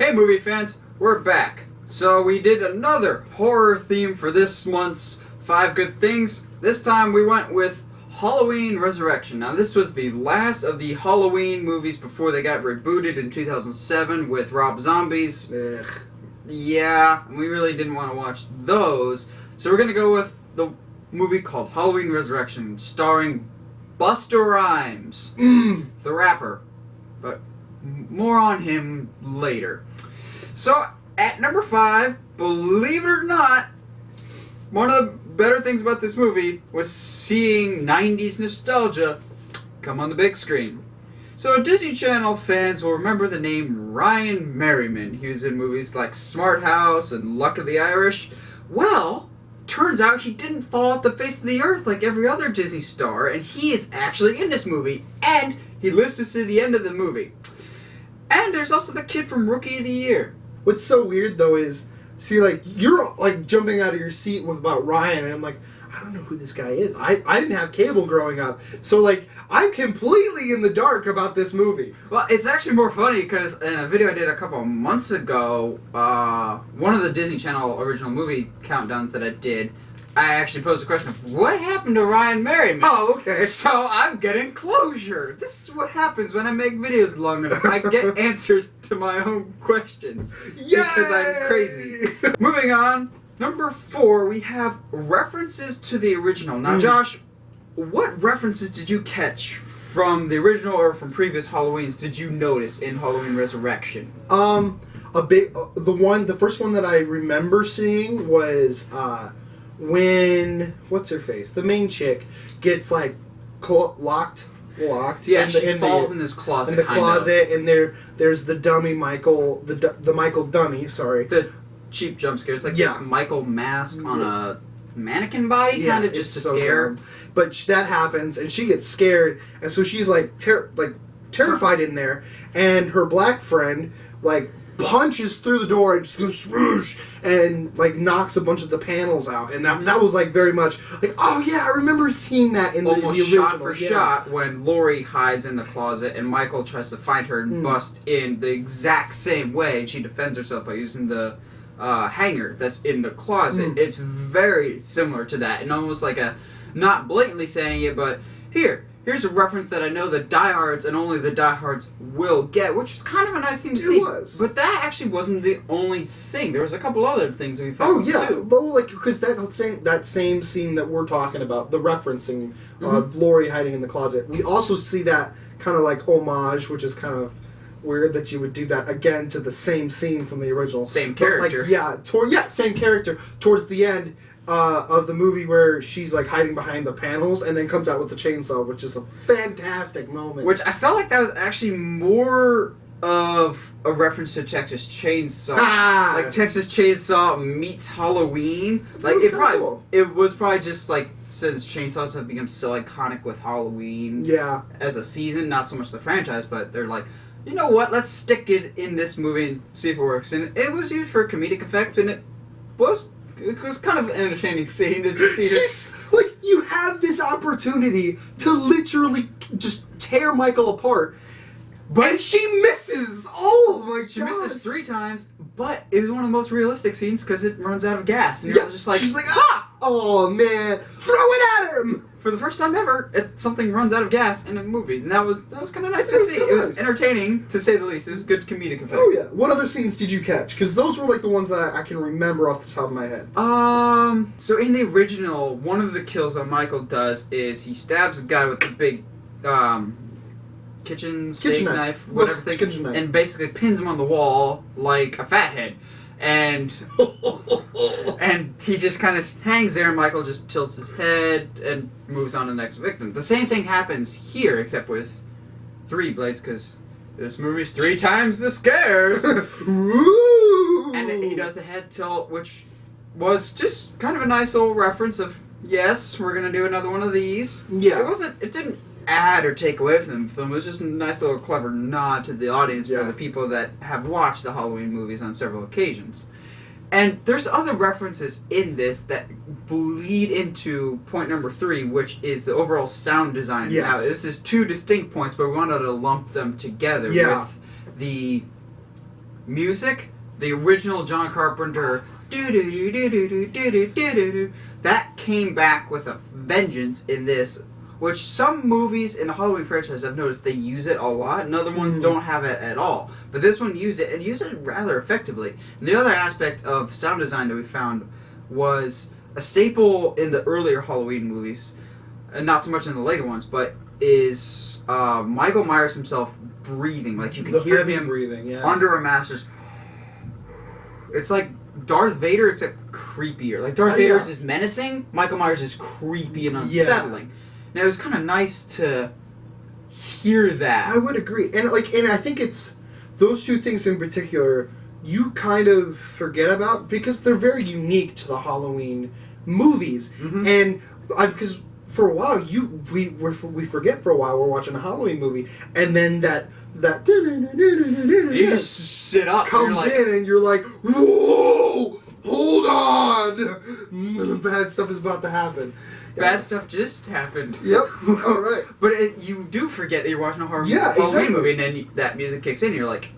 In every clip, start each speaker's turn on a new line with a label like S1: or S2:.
S1: Hey movie fans, we're back. So we did another horror theme for this month's 5 Good Things. This time we went with Halloween Resurrection. Now this was the last of the Halloween movies before they got rebooted in 2007 with Rob Zombies.
S2: Ugh.
S1: Yeah, we really didn't want to watch those. So we're going to go with the movie called Halloween Resurrection, starring Busta Rhymes, the rapper. But more on him later. So, at number 5, believe it or not, one of the better things about this movie was seeing 90s nostalgia come on the big screen. So, Disney Channel fans will remember the name Ryan Merriman. He was in movies like Smart House and Luck of the Irish. Well, turns out he didn't fall off the face of the earth like every other Disney star, and he is actually in this movie, and he lives to see the end of the movie. And there's also the kid from Rookie of the Year.
S2: What's so weird though is, see, like, you're like jumping out of your seat with about Ryan, and I'm like, I don't know who this guy is. I didn't have cable growing up, so like I'm completely in the dark about this movie.
S1: Well, it's actually more funny because in a video I did a couple of months ago, one of the Disney Channel original movie countdowns that I did, I actually posed the question of what happened to Ryan Merriman?
S2: Oh, okay.
S1: So I'm getting closure. This is what happens when I make videos long enough. I get answers to my own questions.
S2: Yay!
S1: Because I'm crazy. Moving on, number 4, we have references to the original. Now, Josh, what references did you catch from the original or from previous Halloweens did you notice in Halloween Resurrection?
S2: The first one that I remember seeing was when what's her face, the main chick, gets like locked.
S1: Yeah, she falls in this closet.
S2: In the closet, and there's the dummy Michael, the Michael dummy. Sorry,
S1: the cheap jump scare. It's like this Michael mask on a mannequin body, kind of just to scare.
S2: Dumb. But that happens, and she gets scared, and so she's like terrified in there, and her black friend like punches through the door and just goes swoosh and like knocks a bunch of the panels out, and that was like very much like, oh yeah, I remember seeing that in the original.
S1: Shot for shot when Lori hides in the closet and Michael tries to find her and bust in the exact same way, and she defends herself by using the hanger that's in the closet. It's very similar to that, and almost like a, not blatantly saying it, but here's a reference that I know the diehards and only the diehards will get, which was kind of a nice thing to see.
S2: It was.
S1: But that actually wasn't the only thing. There was a couple other things we found too.
S2: Well, like, because that same scene that we're talking about, the referencing of Lori hiding in the closet, we also see that kind of like homage, which is kind of weird that you would do that again to the same scene from the original.
S1: Same character.
S2: But like, same character towards the end of the movie where she's like hiding behind the panels and then comes out with the chainsaw, which is a fantastic moment.
S1: Which I felt like that was actually more of a reference to Texas Chainsaw. Like Texas Chainsaw meets Halloween. Like it was probably just like, since chainsaws have become so iconic with Halloween as a season, not so much the franchise, but they're like, you know what, let's stick it in this movie and see if it works. And it was used for comedic effect, and it was kind of an entertaining scene to just see her.
S2: Like, you have this opportunity to literally just tear Michael apart, and she misses. Oh my god!
S1: She misses 3 times, but it was one of the most realistic scenes because it runs out of gas, and you're just like,
S2: she's like, ah! Oh man, throw it at him!
S1: For the first time ever, something runs out of gas in a movie, and that was kind of nice to see. It was entertaining, to say the least. It was good comedic effect.
S2: Oh yeah. What other scenes did you catch? Because those were like the ones that I can remember off the top of my head.
S1: So in the original, one of the kills that Michael does is he stabs a guy with a big, kitchen knife, whatever thing, and basically pins him on the wall like a fathead. And he just kind of hangs there, and Michael just tilts his head and moves on to the next victim. The same thing happens here, except with 3 blades, because this movie's 3 times the scares. And he does the head tilt, which was just kind of a nice little reference of, yes, we're going to do another one of these.
S2: Yeah.
S1: It didn't add or take away from the film. It was just a nice little clever nod to the audience
S2: Yeah.
S1: for the people that have watched the Halloween movies on several occasions. And there's other references in this that bleed into point number 3, which is the overall sound design.
S2: Yes.
S1: Now, this is 2 distinct points, but we wanted to lump them together
S2: Yeah.
S1: with the music, the original John Carpenter do-do-do-do-do-do-do-do-do. That came back with a vengeance in this, which some movies in the Halloween franchise I've noticed they use it a lot, and other ones don't have it at all. But this one used it, and used it rather effectively. And the other aspect of sound design that we found was a staple in the earlier Halloween movies, and not so much in the later ones, but is Michael Myers himself breathing. Like, you can
S2: The
S1: hear
S2: heavy
S1: him
S2: breathing, yeah.
S1: under a mask, just... It's like Darth Vader, except creepier. Like, Darth Vader's is menacing, Michael Myers is creepy and unsettling. Now, it was kind of nice to hear that.
S2: I would agree. And I think it's those 2 things in particular you kind of forget about because they're very unique to the Halloween movies.
S1: Mm-hmm.
S2: And because for a while we forget for a while we're watching a Halloween movie, and then that
S1: You just sit up.
S2: comes in and you're like, whoa, hold on, bad stuff is about to happen.
S1: Bad stuff just happened.
S2: Yep. All right.
S1: But you do forget that you're watching a Halloween
S2: exactly.
S1: movie, and then that music kicks in, and you're like,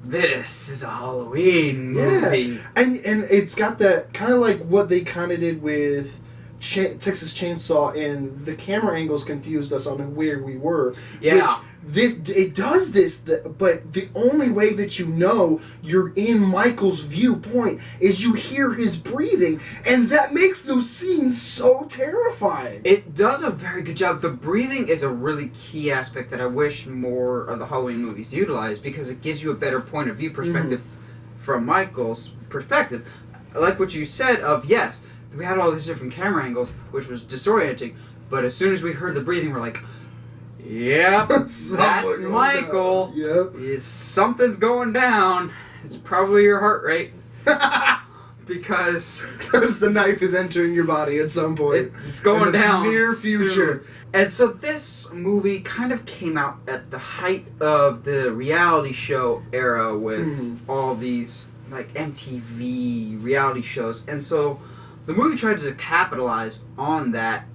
S1: this is a Halloween movie.
S2: Yeah. And it's got that kind of like what they kind of did with Texas Chainsaw, and the camera angles confused us on where we were.
S1: Yeah.
S2: It does this, but the only way that you know you're in Michael's viewpoint is you hear his breathing, and that makes those scenes so terrifying.
S1: It does a very good job. The breathing is a really key aspect that I wish more of the Halloween movies utilized, because it gives you a better point of view perspective from Michael's perspective. I like what you said of, yes, we had all these different camera angles, which was disorienting, but as soon as we heard the breathing, we're like, yep, that's Michael.
S2: Yep.
S1: Something's going down. It's probably your heart rate. Because
S2: the knife is entering your body at some point.
S1: It's going
S2: in the
S1: down
S2: near
S1: soon.
S2: future.
S1: And so this movie kind of came out at the height of the reality show era with all these like MTV reality shows. And so the movie tried to capitalize on that,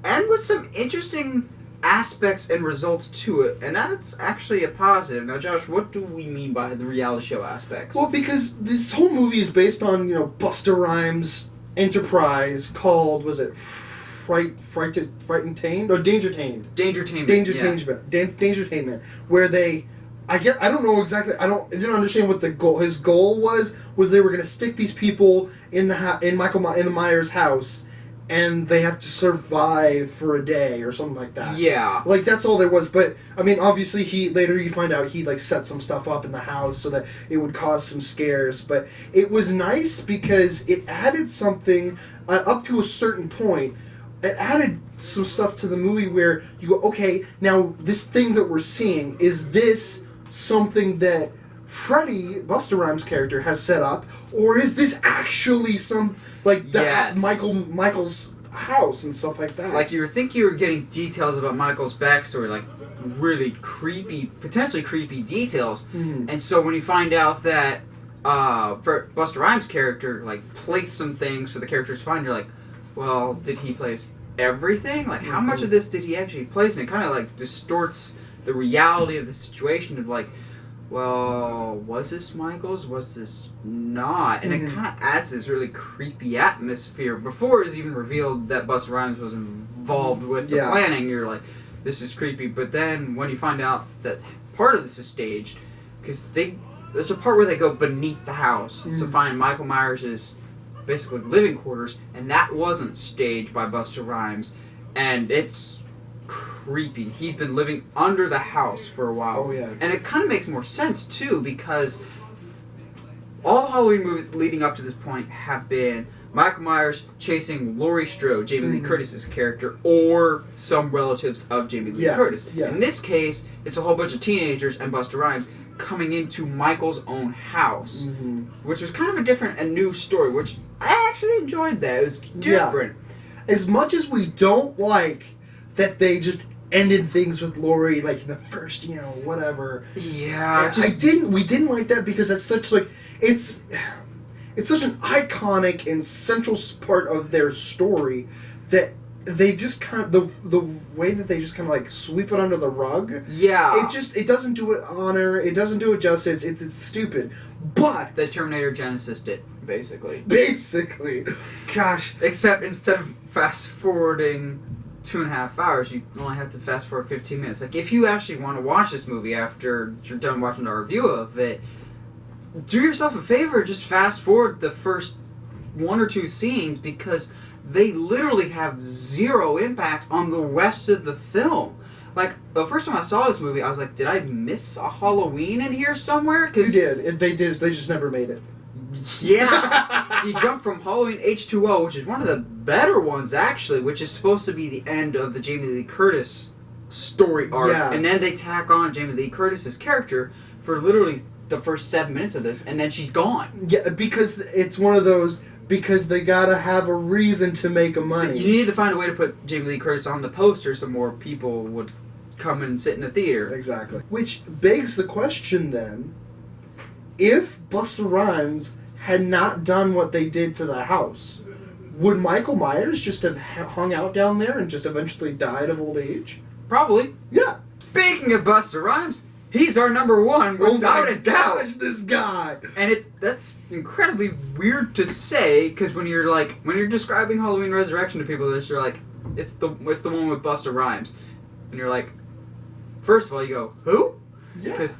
S1: and with some interesting aspects and results to it, and that's actually a positive. Now, Josh, what do we mean by the reality show aspects?
S2: Well, because this whole movie is based on, Busta Rhymes' enterprise called, was it Frightened or Dangertained? Dangertainment, where they, I don't know exactly. I didn't understand what the goal. His goal was they were going to stick these people in the Myers house, and they have to survive for a day or something like that.
S1: Yeah.
S2: Like, that's all there was. But, I mean, obviously, later you find out he, set some stuff up in the house so that it would cause some scares. But it was nice because it added something, up to a certain point, it added some stuff to the movie where you go, okay, now, this thing that we're seeing, is this something that Freddy, Busta Rhymes' character, has set up, or is this actually Michael's house and stuff like that?
S1: Like, you think you were getting details about Michael's backstory, like really creepy, potentially creepy details. And so when you find out that Busta Rhymes' character placed some things for the characters to find, you're like, well, did he place everything? Like, how much of this did he actually place? And it kind of distorts the reality of the situation of well, was this Michael's? Was this not? And it kind of adds this really creepy atmosphere. Before it was even revealed that Busta Rhymes was involved with the planning, you're like, this is creepy. But then when you find out that part of this is staged, because there's a part where they go beneath the house to find Michael Myers' basically living quarters, and that wasn't staged by Busta Rhymes, and it's creepy. He's been living under the house for a while.
S2: Oh, yeah.
S1: And it kind of makes more sense, too, because all the Halloween movies leading up to this point have been Michael Myers chasing Laurie Strode, Jamie Lee Curtis's character, or some relatives of Jamie Lee Curtis.
S2: Yeah.
S1: In this case, it's a whole bunch of teenagers and Busta Rhymes coming into Michael's own house, which was kind of a different and new story, which I actually enjoyed that. It was different.
S2: As much as we don't like that they just ended things with Laurie like in the first, whatever.
S1: Yeah,
S2: We didn't like that because that's such like it's such an iconic and central part of their story that they just kind of the way that they just kind of like sweep it under the rug.
S1: Yeah,
S2: it doesn't do it honor. It doesn't do it justice. It's stupid. But
S1: the Terminator Genesis did basically.
S2: Gosh.
S1: Except instead of fast forwarding 2.5 hours, you only have to fast forward 15 minutes. Like, if you actually want to watch this movie after you're done watching our review of it, do yourself a favor, just fast forward the first 1 or 2 scenes, because they literally have zero impact on the rest of the film. Like, the first time I saw this movie, I was like, did I miss a Halloween in here somewhere?
S2: You did. They did. They just never made it.
S1: Yeah. You jump from Halloween H2O, which is one of the better ones, actually, which is supposed to be the end of the Jamie Lee Curtis story arc.
S2: Yeah.
S1: And then they tack on Jamie Lee Curtis's character for literally the first 7 minutes of this, and then she's gone.
S2: Yeah, because it's one of those... Because they gotta have a reason to make a money.
S1: You needed to find a way to put Jamie Lee Curtis on the poster so more people would come and sit in the theater.
S2: Exactly. Which begs the question then, if Busta Rhymes had not done what they did to the house, would Michael Myers just have hung out down there and just eventually died of old age?
S1: Probably.
S2: Yeah.
S1: Speaking of Busta Rhymes, he's our number one without a doubt.
S2: Gosh, this guy.
S1: And that's incredibly weird to say, because when you're describing Halloween Resurrection to people, you're like, it's the one with Busta Rhymes, and you're like, first of all, you go, who?
S2: Yeah.
S1: Because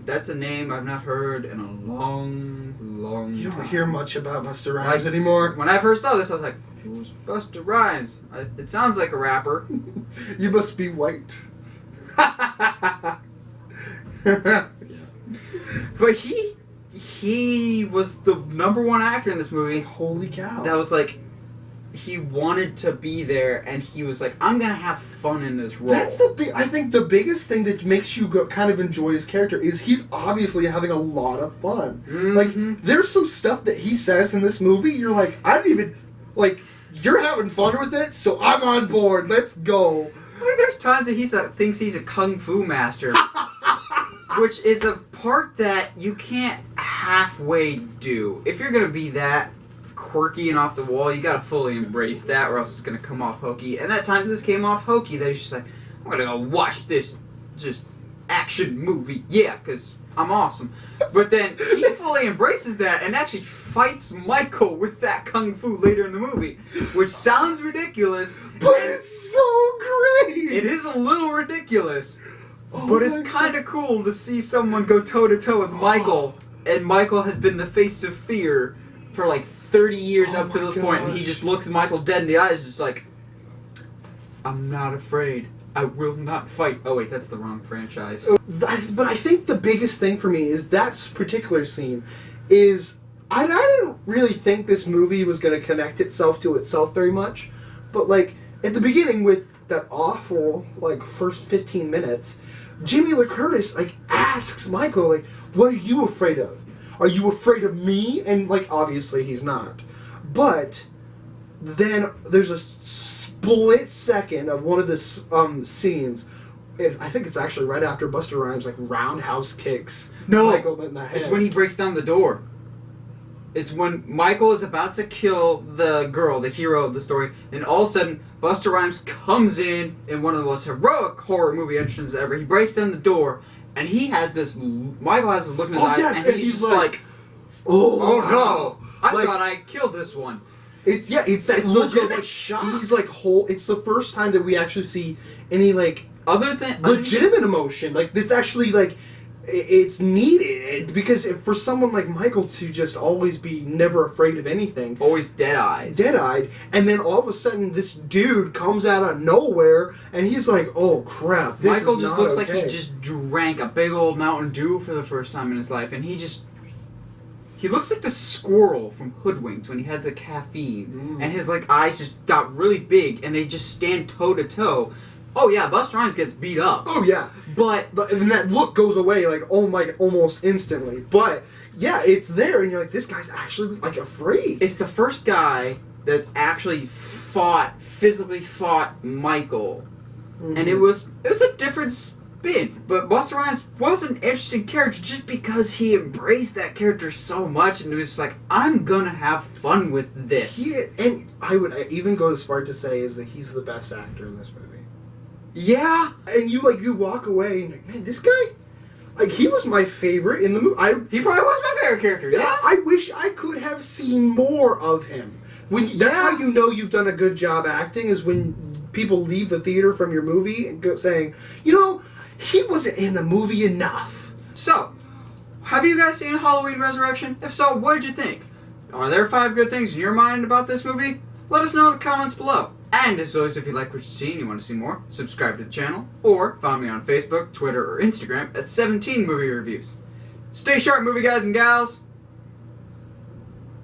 S1: that's a name I've not heard in a long time.
S2: You don't hear much about Busta Rhymes anymore.
S1: When I first saw this, I was like, who's Busta Rhymes? It sounds like a rapper.
S2: You must be white.
S1: But he was the number one actor in this movie.
S2: Holy cow.
S1: That was like, he wanted to be there, and he was like, I'm gonna have fun in this role.
S2: That's I think the biggest thing that makes you kind of enjoy his character is he's obviously having a lot of fun.
S1: Mm-hmm.
S2: Like, there's some stuff that he says in this movie, you're like, I didn't even, like, you're having fun with it, so I'm on board, let's go.
S1: Like, there's times that he thinks he's a kung fu master. Which is a part that you can't halfway do. If you're gonna be that quirky and off the wall, you gotta fully embrace that, or else it's gonna come off hokey. And at times this came off hokey, that he's just like, I'm gonna go watch this just action movie, yeah, because I'm awesome. But then he fully embraces that and actually fights Michael with that kung fu later in the movie, which sounds ridiculous.
S2: But it's so great!
S1: It is a little ridiculous.
S2: Oh,
S1: but it's kind of cool to see someone go toe-to-toe with Michael, and Michael has been the face of fear for like 30 years up to this point, and he just looks Michael dead in the eyes, just like, I'm not afraid. I will not fight. Oh wait, that's the wrong franchise.
S2: But I think the biggest thing for me is that particular scene is, I didn't really think this movie was going to connect itself to itself very much, but like, at the beginning with that awful, like, first 15 minutes, Jamie Lee Curtis, like, asks Michael, like, what are you afraid of? Are you afraid of me? And, like, obviously he's not. But then there's a split second of one of the scenes. I think it's actually right after Busta Rhymes, like, roundhouse kicks Michael in the head.
S1: It's when he breaks down the door. It's when Michael is about to kill the girl, the hero of the story, and all of a sudden, Busta Rhymes comes in one of the most heroic horror movie entrances ever. He breaks down the door, and Michael has this look in his eyes, and he's just like, oh no, I thought I killed this one.
S2: It's that look of, like, shock. He's like, it's the first time that we actually see any, like, legitimate emotion. Like, it's actually, like, it's needed, because for someone like Michael to just always be never afraid of anything,
S1: always dead-eyed,
S2: and then all of a sudden this dude comes out of nowhere and he's like, oh crap, this
S1: Michael
S2: is
S1: just
S2: not
S1: looks
S2: okay.
S1: like he just drank a big old Mountain Dew for the first time in his life, and he looks like the squirrel from Hoodwinked when he had the caffeine, and his, like, eyes just got really big, and they just stand toe-to-toe. Oh yeah, Busta Rhymes gets beat up.
S2: Oh yeah, but and that look goes away, like, oh my, almost instantly. But yeah, it's there, and you're like, this guy's actually, like, afraid.
S1: It's the first guy that's actually physically fought Michael and it was a different spin. But Busta Rhymes was an interesting character just because he embraced that character so much, and it was like, I'm gonna have fun with this.
S2: Yeah, and I would even go as far to say is that he's the best actor in this movie.
S1: Yeah,
S2: And you walk away and man, this guy, he was my favorite in the movie.
S1: he probably was my favorite character. Yeah,
S2: I wish I could have seen more of him. That's how you know you've done a good job acting, is when people leave the theater from your movie and saying, he wasn't in the movie enough.
S1: So, have you guys seen Halloween Resurrection? If so, what did you think? Are there 5 good things in your mind about this movie? Let us know in the comments below. And as always, if you like what you see and you want to see more, subscribe to the channel, or find me on Facebook, Twitter, or Instagram at 17 Movie Reviews. Stay sharp, movie guys and gals.